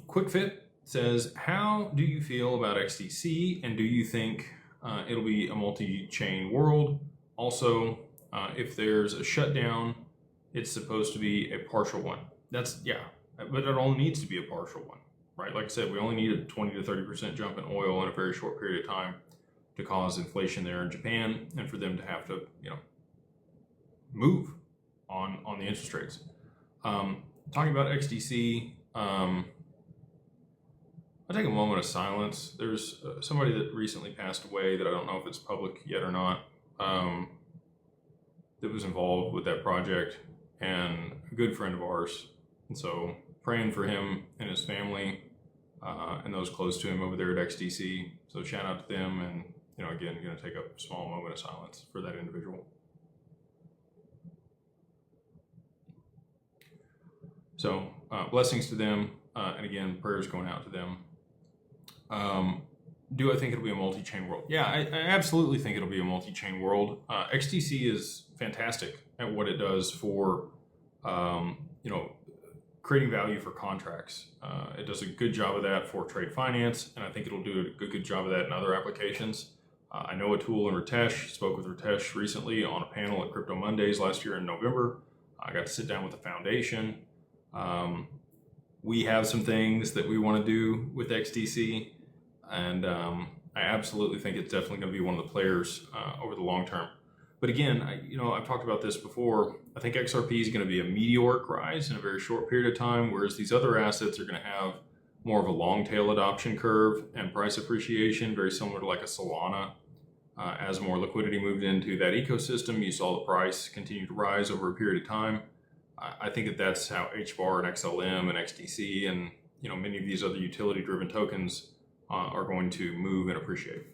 Quick Fit says, how do you feel about XDC, and do you think it'll be a multi-chain world? Also, if there's a shutdown, it's supposed to be a partial one. Yeah, but it only needs to be a partial one, right? Like I said, we only need a 20 to 30% jump in oil in a very short period of time to cause inflation there in Japan, and for them to have to, move on the interest rates. Talking about XDC, I'll take a moment of silence. There's somebody that recently passed away that I don't know if it's public yet or not, that was involved with that project, and a good friend of ours. And so praying for him and his family and those close to him over there at XDC. So shout out to them, and again, going to take a small moment of silence for that individual. So blessings to them, and again, prayers going out to them. Do I think it'll be a multi-chain world? Yeah, I absolutely think it'll be a multi-chain world. XDC is fantastic at what it does for, creating value for contracts. It does a good job of that for trade finance, and I think it'll do a good job of that in other applications. I know Atul and Ritesh, spoke with Ritesh recently on a panel at Crypto Mondays last year in November. I got to sit down with the foundation. We have some things that we want to do with XDC, and I absolutely think it's definitely going to be one of the players over the long term. But again, I've talked about this before. I think XRP is going to be a meteoric rise in a very short period of time, whereas these other assets are going to have more of a long tail adoption curve and price appreciation, very similar to like a Solana. As more liquidity moved into that ecosystem, you saw the price continue to rise over a period of time. I think that's how HBAR and XLM and XDC and many of these other utility-driven tokens are going to move and appreciate.